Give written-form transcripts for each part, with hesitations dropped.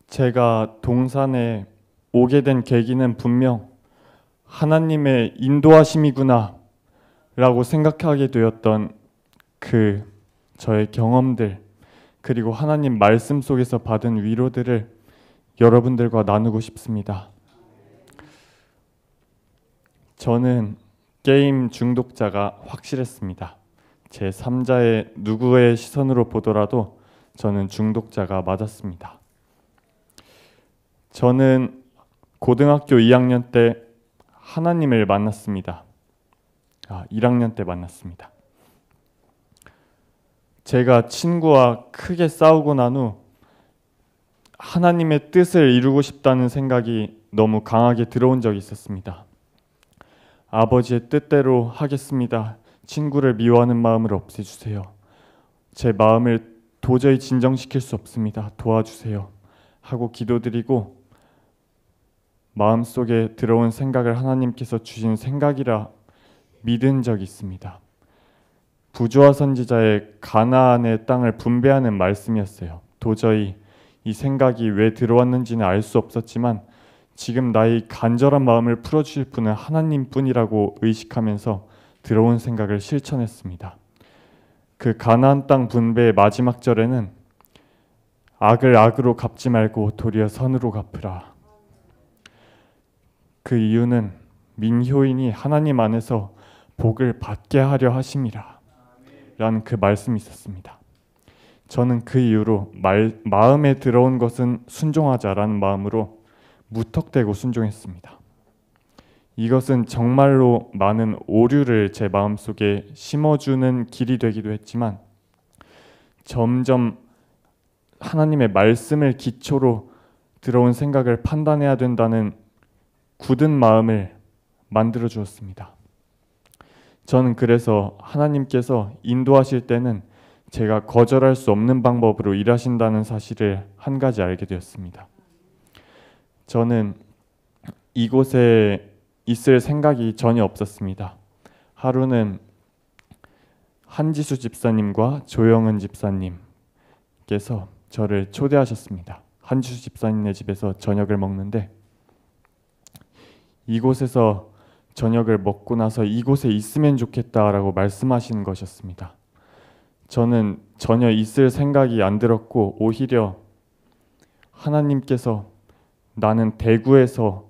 제가 동산에 오게 된 계기는 분명 하나님의 인도하심이구나 라고 생각하게 되었던 그 저의 경험들, 그리고 하나님 말씀 속에서 받은 위로들을 여러분들과 나누고 싶습니다. 저는 게임 중독자가 확실했습니다. 제 3자의 누구의 시선으로 보더라도 저는 중독자가 맞았습니다. 저는 고등학교 2학년 때 하나님을 만났습니다. 1학년 때 만났습니다. 제가 친구와 크게 싸우고 난 후 하나님의 뜻을 이루고 싶다는 생각이 너무 강하게 들어온 적이 있었습니다. 아버지의 뜻대로 하겠습니다. 친구를 미워하는 마음을 없애주세요. 제 마음을 도저히 진정시킬 수 없습니다. 도와주세요. 하고 기도드리고 마음속에 들어온 생각을 하나님께서 주신 생각이라 믿은 적이 있습니다. 부조화 선지자의 가나안의 땅을 분배하는 말씀이었어요. 도저히 이 생각이 왜 들어왔는지는 알 수 없었지만 지금 나의 간절한 마음을 풀어주실 분은 하나님뿐이라고 의식하면서 들어온 생각을 실천했습니다. 그 가나안 땅 분배의 마지막 절에는 악을 악으로 갚지 말고 도리어 선으로 갚으라. 그 이유는 민효인이 하나님 안에서 복을 받게 하려 하심이라 라는 그 말씀이 있었습니다. 저는 그 이후로 마음에 들어온 것은 순종하자라는 마음으로 무턱대고 순종했습니다. 이것은 정말로 많은 오류를 제 마음속에 심어주는 길이 되기도 했지만 점점 하나님의 말씀을 기초로 들어온 생각을 판단해야 된다는 굳은 마음을 만들어 주었습니다. 저는 그래서 하나님께서 인도하실 때는 제가 거절할 수 없는 방법으로 일하신다는 사실을 한 가지 알게 되었습니다. 저는 이곳에 있을 생각이 전혀 없었습니다. 하루는 한지수 집사님과 조영은 집사님께서 저를 초대하셨습니다. 한지수 집사님네 집에서 저녁을 먹는데 이곳에서 저녁을 먹고 나서 이곳에 있으면 좋겠다라고 말씀하신 것이었습니다. 저는 전혀 있을 생각이 안 들었고 오히려 하나님께서 나는 대구에서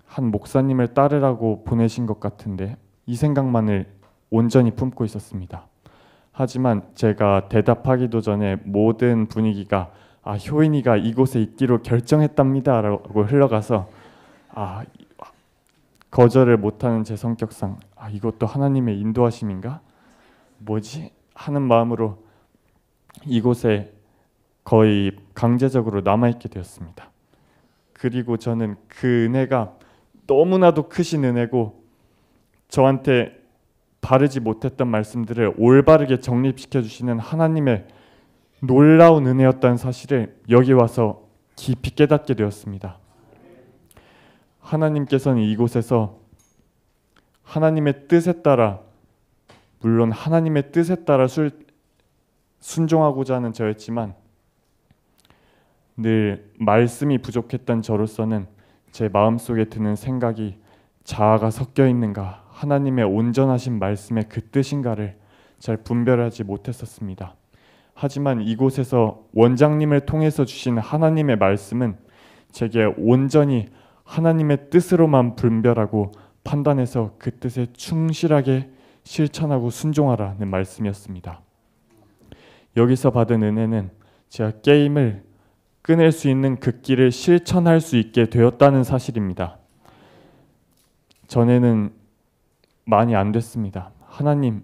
한 목사님을 따르라고 보내신 것 같은데 이 생각만을 온전히 품고 있었습니다. 하지만 제가 대답하기도 전에 모든 분위기가 효인이가 이곳에 있기로 결정했답니다 라고 흘러가서 거절을 못하는 제 성격상 이것도 하나님의 인도하심인가? 뭐지? 하는 마음으로 이곳에 거의 강제적으로 남아있게 되었습니다. 그리고 저는 그 은혜가 너무나도 크신 은혜고 저한테 바르지 못했던 말씀들을 올바르게 정립시켜 주시는 하나님의 놀라운 은혜였다는 사실을 여기 와서 깊이 깨닫게 되었습니다. 하나님께서는 이곳에서 하나님의 뜻에 따라, 물론 하나님의 뜻에 따라 순종하고자 하는 저였지만 늘 말씀이 부족했던 저로서는 제 마음속에 드는 생각이 자아가 섞여 있는가, 하나님의 온전하신 말씀의 그 뜻인가를 잘 분별하지 못했었습니다. 하지만 이곳에서 원장님을 통해서 주신 하나님의 말씀은 제게 온전히 하나님의 뜻으로만 분별하고 판단해서 그 뜻에 충실하게 실천하고 순종하라는 말씀이었습니다. 여기서 받은 은혜는 제가 게임을 끊을 수 있는 그 길을 실천할 수 있게 되었다는 사실입니다. 전에는 많이 안 됐습니다. 하나님,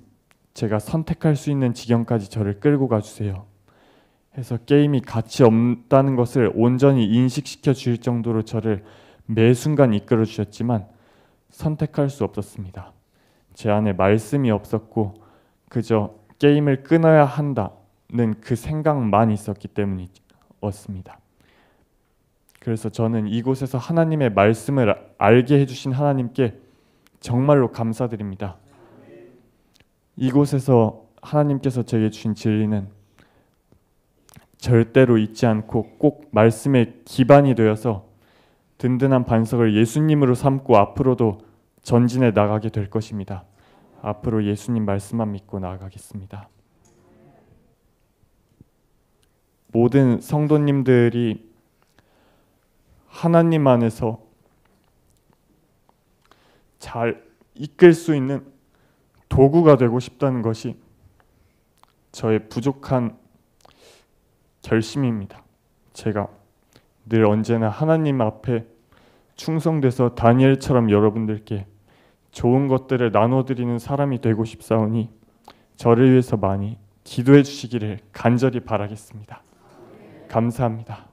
제가 선택할 수 있는 지경까지 저를 끌고 가주세요 해서 게임이 가치 없다는 것을 온전히 인식시켜 주실 정도로 저를 매 순간 이끌어 주셨지만 선택할 수 없었습니다. 제 안에 말씀이 없었고 그저 게임을 끊어야 한다는 그 생각만 있었기 때문이었습니다. 그래서 저는 이곳에서 하나님의 말씀을 알게 해주신 하나님께 정말로 감사드립니다. 이곳에서 하나님께서 제게 주신 진리는 절대로 잊지 않고 꼭 말씀의 기반이 되어서 든든한 반석을 예수님으로 삼고 앞으로도 전진해 나가게 될 것입니다. 앞으로 예수님 말씀만 믿고 나아가겠습니다. 모든 성도님들이 하나님 안에서 잘 이끌 수 있는 도구가 되고 싶다는 것이 저의 부족한 결심입니다. 제가 늘 언제나 하나님 앞에 충성돼서 다니엘처럼 여러분들께 좋은 것들을 나눠드리는 사람이 되고 싶사오니 저를 위해서 많이 기도해 주시기를 간절히 바라겠습니다. 감사합니다.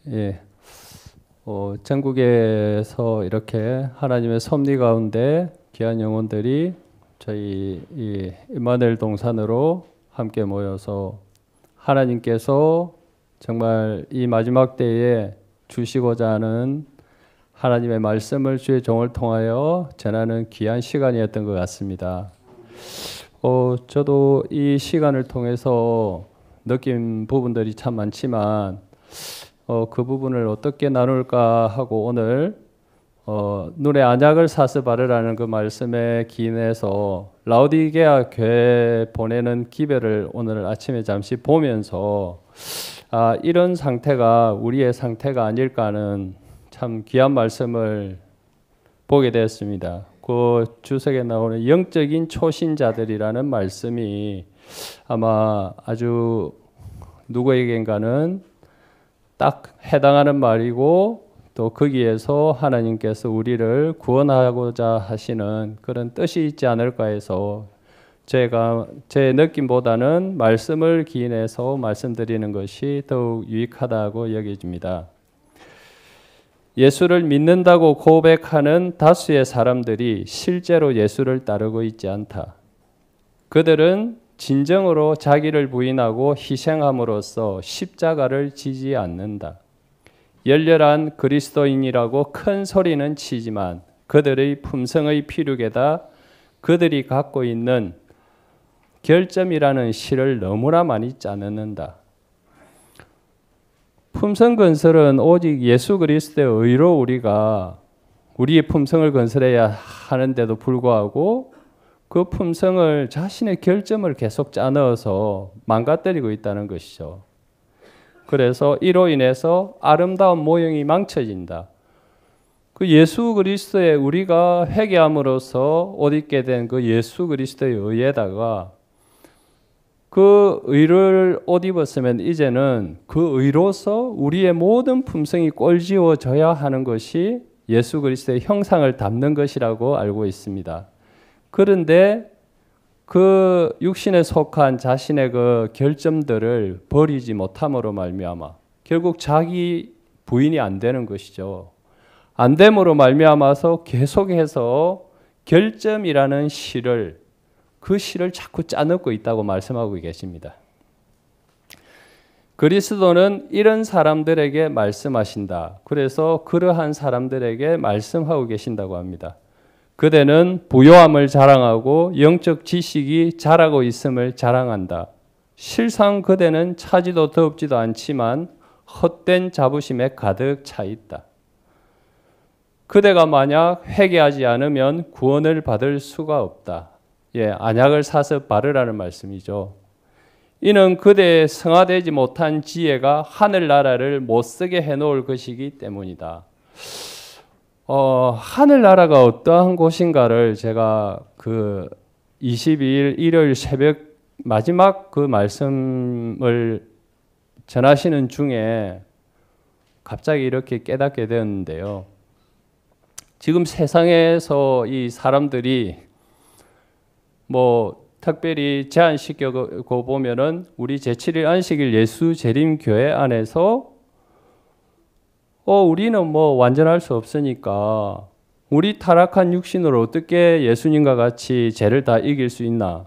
예, 전국에서 이렇게 하나님의 섭리 가운데 귀한 영혼들이 저희 이 임마누엘 동산으로 함께 모여서 하나님께서 정말 이 마지막 때에 주시고자 하는 하나님의 말씀을 주의 종을 통하여 전하는 귀한 시간이었던 것 같습니다. 저도 이 시간을 통해서 느낀 부분들이 참 많지만 그 부분을 어떻게 나눌까 하고 오늘 눈에 안약을 사서 바르라는 그 말씀에 기인해서 라오디게아 교회에 보내는 기별을 오늘 아침에 잠시 보면서 이런 상태가 우리의 상태가 아닐까 하는 참 귀한 말씀을 보게 되었습니다. 그 주석에 나오는 영적인 초신자들이라는 말씀이 아마 아주 누구에겐가는 딱 해당하는 말이고 또 거기에서 하나님께서 우리를 구원하고자 하시는 그런 뜻이 있지 않을까 해서 제가 제 느낌보다는 말씀을 기인해서 말씀드리는 것이 더욱 유익하다고 여겨집니다. 예수를 믿는다고 고백하는 다수의 사람들이 실제로 예수를 따르고 있지 않다. 그들은 진정으로 자기를 부인하고 희생함으로써 십자가를 지지 않는다. 열렬한 그리스도인이라고 큰 소리는 치지만 그들의 품성의 피륙에다 그들이 갖고 있는 결점이라는 실을 너무나 많이 짜넣는다. 품성 건설은 오직 예수 그리스도의 의로 우리가 우리의 품성을 건설해야 하는데도 불구하고 그 품성을 자신의 결점을 계속 짜넣어서 망가뜨리고 있다는 것이죠. 그래서 이로 인해서 아름다운 모형이 망쳐진다. 그 예수 그리스도에 우리가 회개함으로써 옷 입게 된 그 예수 그리스도의 의에다가 그 의를 옷 입었으면 이제는 그 의로서 우리의 모든 품성이 꼴지워져야 하는 것이 예수 그리스도의 형상을 담는 것이라고 알고 있습니다. 그런데 그 육신에 속한 자신의 그 결점들을 버리지 못함으로 말미암아 결국 자기 부인이 안 되는 것이죠. 안 됨으로 말미암아서 계속해서 결점이라는 실을 그 실을 자꾸 짜넣고 있다고 말씀하고 계십니다. 그리스도는 이런 사람들에게 말씀하신다. 그래서 그러한 사람들에게 말씀하고 계신다고 합니다. 그대는 부요함을 자랑하고 영적 지식이 자라고 있음을 자랑한다. 실상 그대는 차지도 더럽지도 않지만 헛된 자부심에 가득 차 있다. 그대가 만약 회개하지 않으면 구원을 받을 수가 없다. 안약을 사서 바르라는 말씀이죠. 이는 그대의 성화되지 못한 지혜가 하늘나라를 못쓰게 해놓을 것이기 때문이다. 하늘나라가 어떠한 곳인가를 제가 그 22일 일요일 새벽 마지막 그 말씀을 전하시는 중에 갑자기 이렇게 깨닫게 되었는데요. 지금 세상에서 이 사람들이 특별히 제한시켜고 보면은 우리 제7일 안식일 예수 재림 교회 안에서 우리는 완전할 수 없으니까 우리 타락한 육신으로 어떻게 예수님과 같이 죄를 다 이길 수 있나?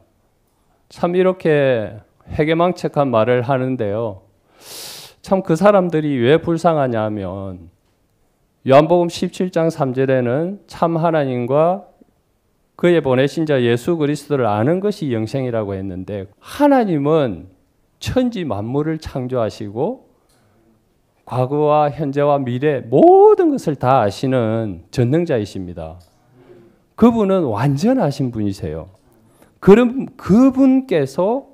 참 이렇게 회개망측한 말을 하는데요. 참 그 사람들이 왜 불쌍하냐 하면 요한복음 17장 3절에는 참 하나님과 그의 보내신 자 예수 그리스도를 아는 것이 영생이라고 했는데, 하나님은 천지 만물을 창조하시고 과거와 현재와 미래 모든 것을 다 아시는 전능자이십니다. 그분은 완전하신 분이세요. 그럼 그분께서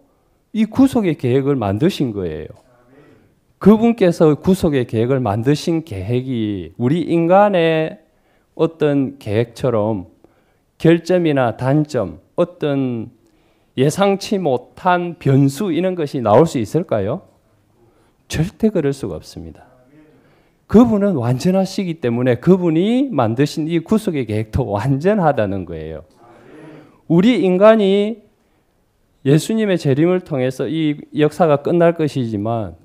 이 구속의 계획을 만드신 거예요. 그분께서 구속의 계획을 만드신 계획이 우리 인간의 어떤 계획처럼 결점이나 단점, 어떤 예상치 못한 변수 이런 것이 나올 수 있을까요? 절대 그럴 수가 없습니다. 그분은 완전하시기 때문에 그분이 만드신 이 구속의 계획도 완전하다는 거예요. 우리 인간이 예수님의 재림을 통해서 이 역사가 끝날 것이지만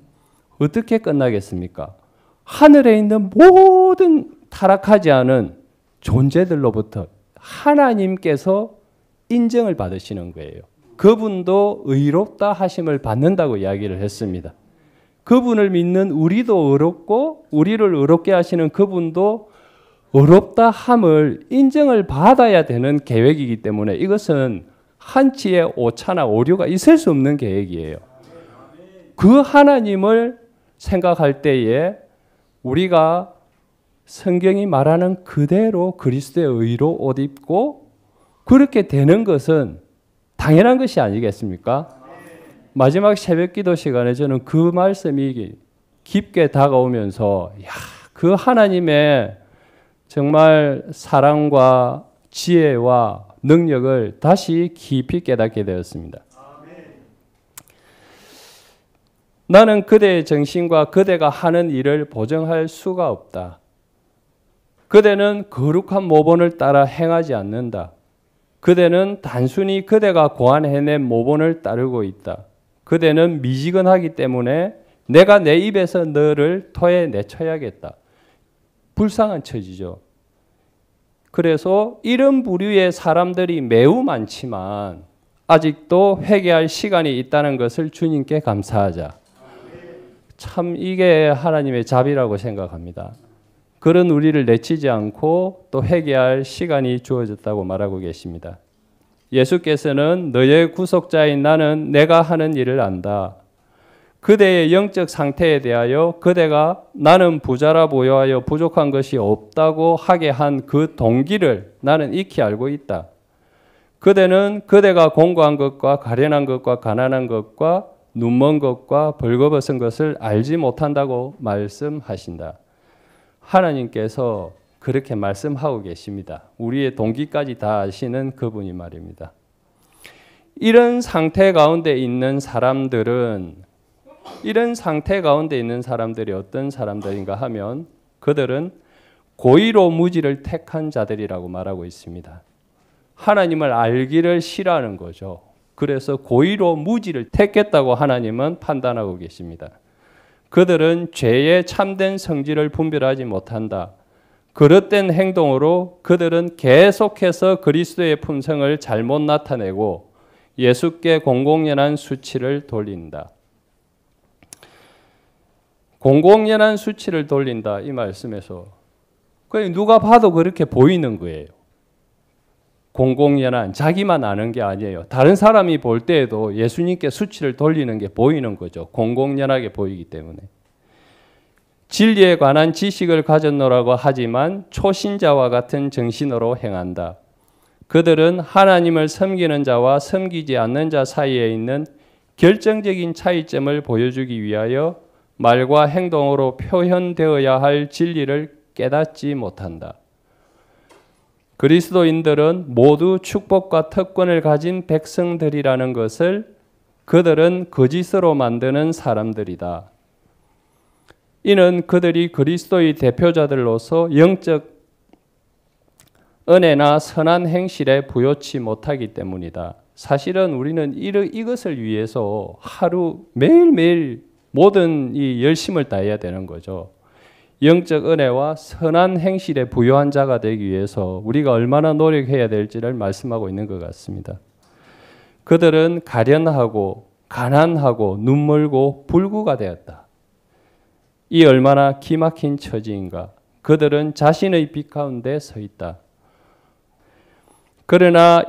어떻게 끝나겠습니까? 하늘에 있는 모든 타락하지 않은 존재들로부터 하나님께서 인정을 받으시는 거예요. 그분도 의롭다 하심을 받는다고 이야기를 했습니다. 그분을 믿는 우리도 의롭고 우리를 의롭게 하시는 그분도 의롭다 함을 인정을 받아야 되는 계획이기 때문에 이것은 한치의 오차나 오류가 있을 수 없는 계획이에요. 그 하나님을 생각할 때에 우리가 성경이 말하는 그대로 그리스도의 의로 옷 입고 그렇게 되는 것은 당연한 것이 아니겠습니까? 마지막 새벽 기도 시간에 저는 그 말씀이 깊게 다가오면서 그 하나님의 정말 사랑과 지혜와 능력을 다시 깊이 깨닫게 되었습니다. 나는 그대의 정신과 그대가 하는 일을 보정할 수가 없다. 그대는 거룩한 모본을 따라 행하지 않는다. 그대는 단순히 그대가 고안해낸 모본을 따르고 있다. 그대는 미지근하기 때문에 내가 내 입에서 너를 토해 내쳐야겠다. 불쌍한 처지죠. 그래서 이런 부류의 사람들이 매우 많지만 아직도 회개할 시간이 있다는 것을 주님께 감사하자. 참 이게 하나님의 자비라고 생각합니다. 그런 우리를 내치지 않고 또 회개할 시간이 주어졌다고 말하고 계십니다. 예수께서는 너의 구속자인 나는 내가 하는 일을 안다. 그대의 영적 상태에 대하여 그대가 나는 부자라 보여하여 부족한 것이 없다고 하게 한 그 동기를 나는 익히 알고 있다. 그대는 그대가 공고한 것과 가련한 것과 가난한 것과 눈먼 것과 벌거벗은 것을 알지 못한다고 말씀하신다. 하나님께서 그렇게 말씀하고 계십니다. 우리의 동기까지 다 아시는 그분이 말입니다. 이런 상태 가운데 있는 사람들이 어떤 사람들인가 하면 그들은 고의로 무지를 택한 자들이라고 말하고 있습니다. 하나님을 알기를 싫어하는 거죠. 그래서 고의로 무지를 택했다고 하나님은 판단하고 계십니다. 그들은 죄의 참된 성질을 분별하지 못한다. 그릇된 행동으로 그들은 계속해서 그리스도의 품성을 잘못 나타내고 예수께 공공연한 수치를 돌린다. 공공연한 수치를 돌린다 이 말씀에서 누가 봐도 그렇게 보이는 거예요. 공공연한 자기만 아는 게 아니에요. 다른 사람이 볼 때에도 예수님께 수치를 돌리는 게 보이는 거죠. 공공연하게 보이기 때문에. 진리에 관한 지식을 가졌노라고 하지만 초신자와 같은 정신으로 행한다. 그들은 하나님을 섬기는 자와 섬기지 않는 자 사이에 있는 결정적인 차이점을 보여주기 위하여 말과 행동으로 표현되어야 할 진리를 깨닫지 못한다. 그리스도인들은 모두 축복과 특권을 가진 백성들이라는 것을 그들은 거짓으로 만드는 사람들이다. 이는 그들이 그리스도의 대표자들로서 영적 은혜나 선한 행실에 부요치 못하기 때문이다. 사실은 우리는 이것을 위해서 하루 매일매일 모든 이 열심을 다해야 되는 거죠. 영적 은혜와 선한 행실에 부요한 자가 되기 위해서 우리가 얼마나 노력해야 될지를 말씀하고 있는 것 같습니다. 그들은 가련하고 가난하고 눈멀고 불구가 되었다. 이 얼마나 기막힌 처지인가. 그들은 자신의 빛 가운데 서 있다. 그러나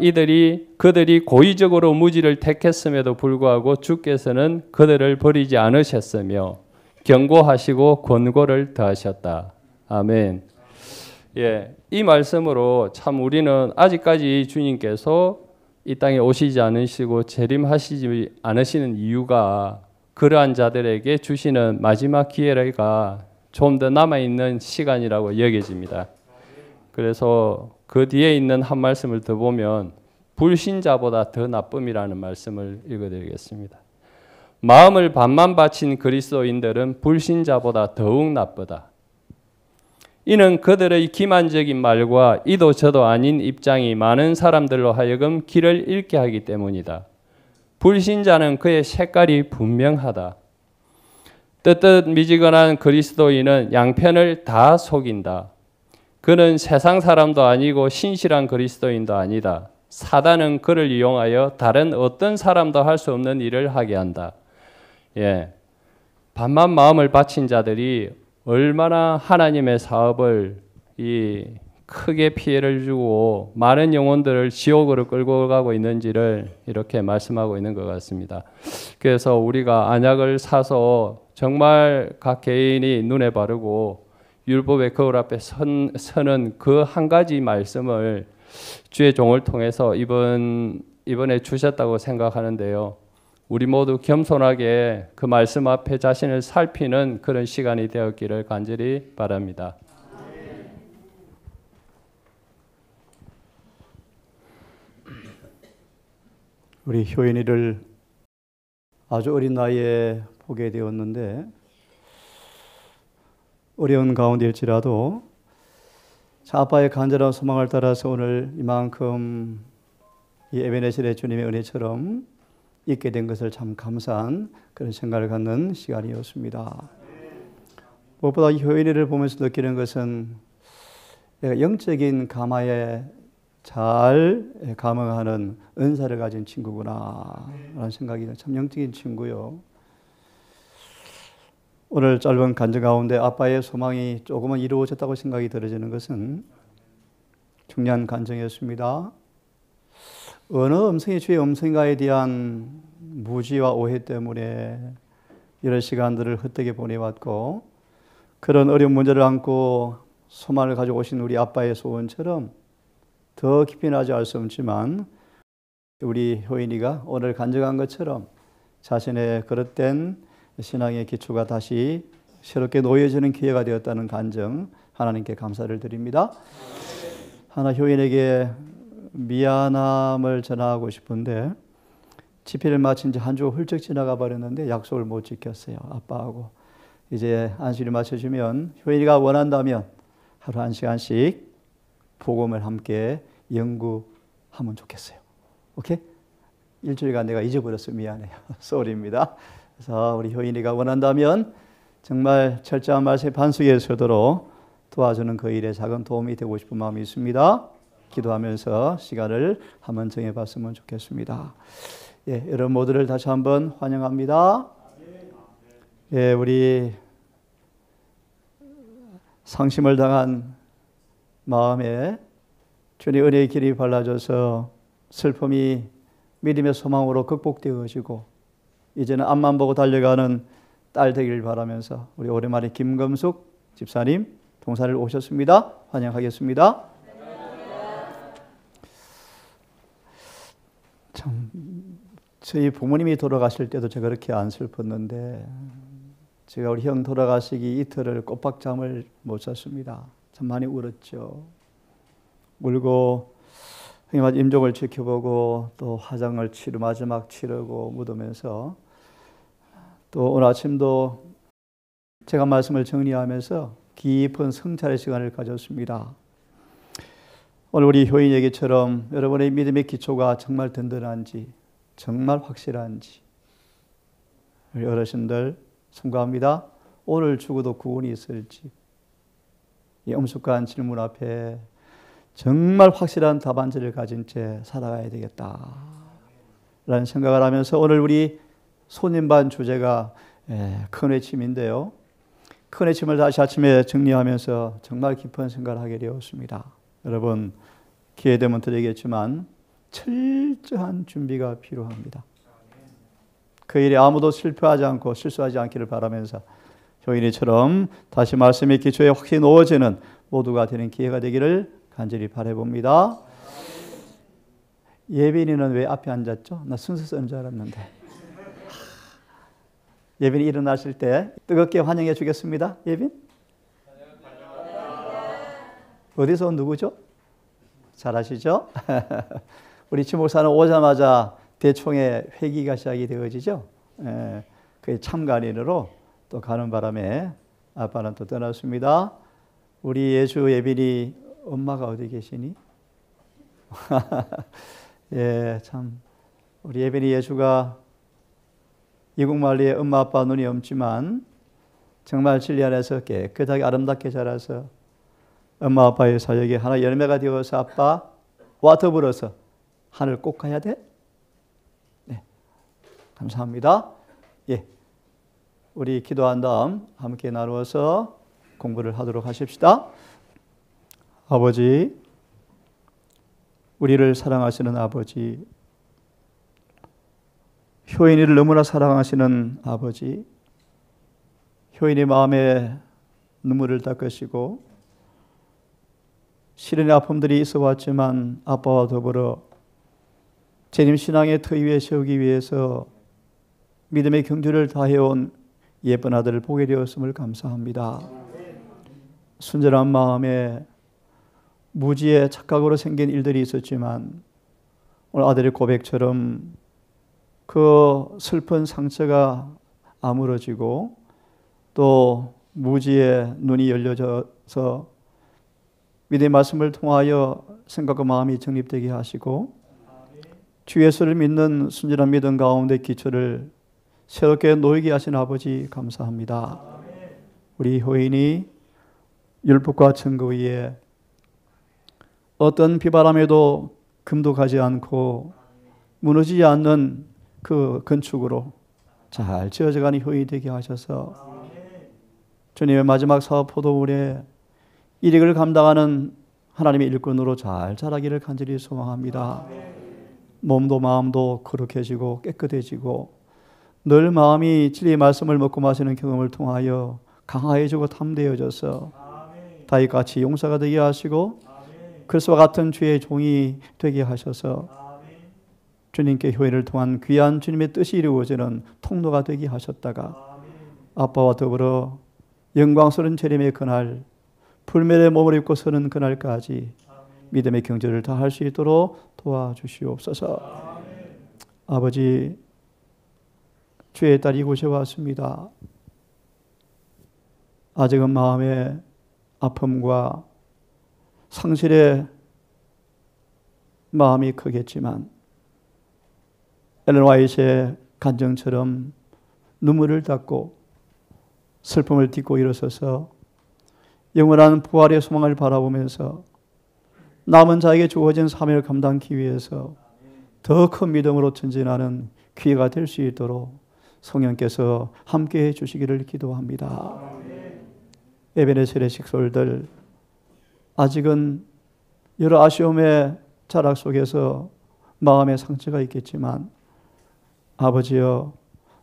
그들이 고의적으로 무지를 택했음에도 불구하고 주께서는 그들을 버리지 않으셨으며 경고하시고 권고를 더하셨다. 아멘. 예, 이 말씀으로 참 우리는 아직까지 주님께서 이 땅에 오시지 않으시고 재림하시지 않으시는 이유가 그러한 자들에게 주시는 마지막 기회가 좀 더 남아있는 시간이라고 여겨집니다. 그래서 그 뒤에 있는 한 말씀을 더 보면 불신자보다 더 나쁨이라는 말씀을 읽어드리겠습니다. 마음을 반만 바친 그리스도인들은 불신자보다 더욱 나쁘다. 이는 그들의 기만적인 말과 이도 저도 아닌 입장이 많은 사람들로 하여금 길을 잃게 하기 때문이다. 불신자는 그의 색깔이 분명하다. 뜨뜻미지근한 그리스도인은 양편을 다 속인다. 그는 세상 사람도 아니고 신실한 그리스도인도 아니다. 사단은 그를 이용하여 다른 어떤 사람도 할 수 없는 일을 하게 한다. 예, 반만 마음을 바친 자들이 얼마나 하나님의 사업을 크게 피해를 주고 많은 영혼들을 지옥으로 끌고 가고 있는지를 이렇게 말씀하고 있는 것 같습니다. 그래서 우리가 언약을 사서 정말 각 개인이 눈에 바르고 율법의 거울 앞에 서는 그 한 가지 말씀을 주의 종을 통해서 이번에 주셨다고 생각하는데요. 우리 모두 겸손하게 그 말씀 앞에 자신을 살피는 그런 시간이 되었기를 간절히 바랍니다. 우리 효인이를 아주 어린 나이에 보게 되었는데 어려운 가운데일지라도 아빠의 간절한 소망을 따라서 오늘 이만큼 이 에베네셀의 주님의 은혜처럼 있게 된 것을 참 감사한 그런 생각을 갖는 시간이었습니다. 무엇보다 이 효인이를 보면서 느끼는 것은 내가 영적인 감화에 잘 감응하는 은사를 가진 친구구나 라는 생각이 참 영적인 친구요. 오늘 짧은 간증 가운데 아빠의 소망이 조금은 이루어졌다고 생각이 들어지는 것은 중요한 간증이었습니다. 어느 음성이 주의 음성인가에 대한 무지와 오해 때문에 이런 시간들을 헛되게 보내왔고 그런 어려운 문제를 안고 소망을 가지고 오신 우리 아빠의 소원처럼 더 깊이 나지 알 수 없지만 우리 효인이가 오늘 간증한 것처럼 자신의 그릇된 신앙의 기초가 다시 새롭게 놓여지는 기회가 되었다는 간증 하나님께 감사를 드립니다. 하나 효인에게 미안함을 전하고 싶은데 집회를 마친 지 한 주가 훌쩍 지나가 버렸는데 약속을 못 지켰어요. 아빠하고 이제 안식일을 마쳐주면 효인이가 원한다면 하루 1시간씩 복음을 함께 연구하면 좋겠어요. 오케이? 일주일간 내가 잊어버렸어요. 미안해요. 쏘리입니다. 그래서 우리 효인이가 원한다면 정말 철저한 말씀의 반석에 서도록 도와주는 그 일에 작은 도움이 되고 싶은 마음이 있습니다. 기도하면서 시간을 한번 정해봤으면 좋겠습니다. 예, 여러분 모두를 다시 한번 환영합니다. 예, 우리 상심을 당한 마음에 주님의 은혜의 길이 발라져서 슬픔이 믿음의 소망으로 극복되어지고 이제는 앞만 보고 달려가는 딸 되기를 바라면서 우리 오랜만에 김금숙 집사님 동산을 오셨습니다. 환영하겠습니다. 참 저희 부모님이 돌아가실 때도 제가 그렇게 안 슬펐는데 제가 우리 형 돌아가시기 이틀을 꼬박 잠을 못 잤습니다. 참 많이 울었죠. 울고 형님 임종을 지켜보고 또 화장을 마지막 치르고 묻으면서 또 오늘 아침도 제가 말씀을 정리하면서 깊은 성찰의 시간을 가졌습니다. 오늘 우리 효인 얘기처럼 여러분의 믿음의 기초가 정말 든든한지 정말 확실한지 우리 어르신들 송구합니다. 오늘 죽어도 구원이 있을지 이 엄숙한 질문 앞에 정말 확실한 답안지를 가진 채 살아가야 되겠다 라는 생각을 하면서 오늘 우리 손님반 주제가 큰 외침인데요. 큰 아침을 다시 아침에 정리하면서 정말 깊은 생각을 하게 되었습니다. 여러분, 기회 되면 드리겠지만 철저한 준비가 필요합니다. 그 일에 아무도 실패하지 않고 실수하지 않기를 바라면서 교인이처럼 다시 말씀의 기초에 확실히 놓아지는 모두가 되는 기회가 되기를 간절히 바라봅니다. 예빈이는 왜 앞에 앉았죠? 나 순서 쓰는 줄 알았는데. 예빈이 일어나실 때 뜨겁게 환영해 주겠습니다. 예빈? 어디서 온 누구죠? 잘 아시죠? 우리 지 목사는 오자마자 대총회 회기가 시작이 되어지죠. 그 참관인으로 또 가는 바람에 아빠는 또 떠났습니다. 우리 예주 예빈이 엄마가 어디 계시니? 예, 참 우리 예빈이 예주가 이국만리의 엄마 아빠 눈이 없지만 정말 진리 안에서 깨끗하게 아름답게 자라서 엄마 아빠의 사역에 하나 열매가 되어서 아빠와 더불어서 하늘 꼭 가야 돼? 네, 감사합니다. 예, 우리 기도한 다음 함께 나누어서 공부를 하도록 하십시다. 아버지, 우리를 사랑하시는 아버지, 효인이를 너무나 사랑하시는 아버지, 효인의 마음에 눈물을 닦으시고 시련의 아픔들이 있어 왔지만 아빠와 더불어 재림 신앙의 터 위에 세우기 위해서 믿음의 경주를 다해온 예쁜 아들을 보게 되었음을 감사합니다. 순전한 마음에 무지의 착각으로 생긴 일들이 있었지만 오늘 아들의 고백처럼 그 슬픈 상처가 아물어지고 또 무지의 눈이 열려져서 믿음의 말씀을 통하여 생각과 마음이 정립되게 하시고 주 예수를 믿는 순전한 믿음 가운데 기초를 새롭게 놓이게 하신 아버지 감사합니다. 우리 효인이 율법과 증거 위에 어떤 비바람에도 금도가지 않고 무너지지 않는 그 건축으로 잘 지어져가는 효인이 되게 하셔서 주님의 마지막 사업 포도원에 일익을 감당하는 하나님의 일꾼으로 잘 자라기를 간절히 소망합니다. 몸도 마음도 거룩해지고 깨끗해지고 늘 마음이 진리의 말씀을 먹고 마시는 경험을 통하여 강화해지고 탐대어져서 다윗같이 용사가 되게 하시고 그리스도와 같은 주의 종이 되게 하셔서 주님께 효인을 통한 귀한 주님의 뜻이 이루어지는 통로가 되게 하셨다가 아빠와 더불어 영광스러운 재림의 그날 불멸의 몸을 입고 서는 그날까지 믿음의 경주를 다 할 수 있도록 도와주시옵소서. 아버지, 주의 딸 이곳에 왔습니다. 아직은 마음의 아픔과 상실의 마음이 크겠지만 엘렌 화이트의 간정처럼 눈물을 닦고 슬픔을 딛고 일어서서 영원한 부활의 소망을 바라보면서 남은 자에게 주어진 사명을 감당하기 위해서 더 큰 믿음으로 전진하는 기회가 될 수 있도록 성령께서 함께해 주시기를 기도합니다. 에베네셀의 식솔들 아직은 여러 아쉬움의 자락 속에서 마음의 상처가 있겠지만 아버지여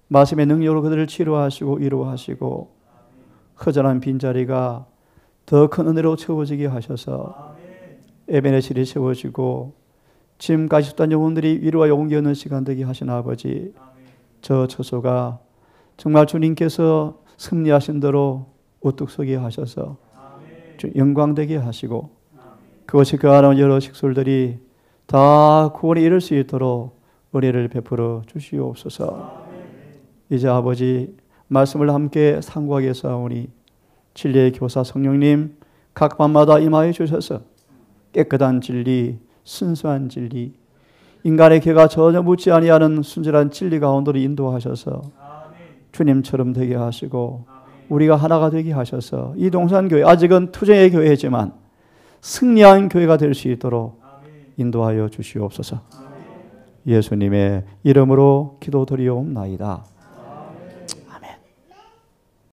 말씀의 능력으로 그들을 치료하시고 위로하시고 허전한 빈자리가 더 큰 은혜로 채워지게 하셔서 에베네셀이 채워지고 지금까지 있던 영혼들이 위로와 용기 얻는 시간 되게 하신 아버지, 저 처소가 정말 주님께서 승리하신 대로 우뚝 서게 하셔서 영광되게 하시고 그것이 그하는 여러 식솔들이 다 구원에 이를 수 있도록 은혜를 베풀어 주시옵소서. 이제 아버지 말씀을 함께 상고하게 싸우니 진리의 교사 성령님 각 밤마다 임하여 주셔서 깨끗한 진리, 순수한 진리, 인간의 개가 전혀 묻지 아니하는 순전한 진리 가운데로 인도하셔서 주님처럼 되게 하시고 우리가 하나가 되게 하셔서 이 동산교회 아직은 투쟁의 교회지만 승리한 교회가 될 수 있도록 인도하여 주시옵소서. 예수님의 이름으로 기도드리옵나이다.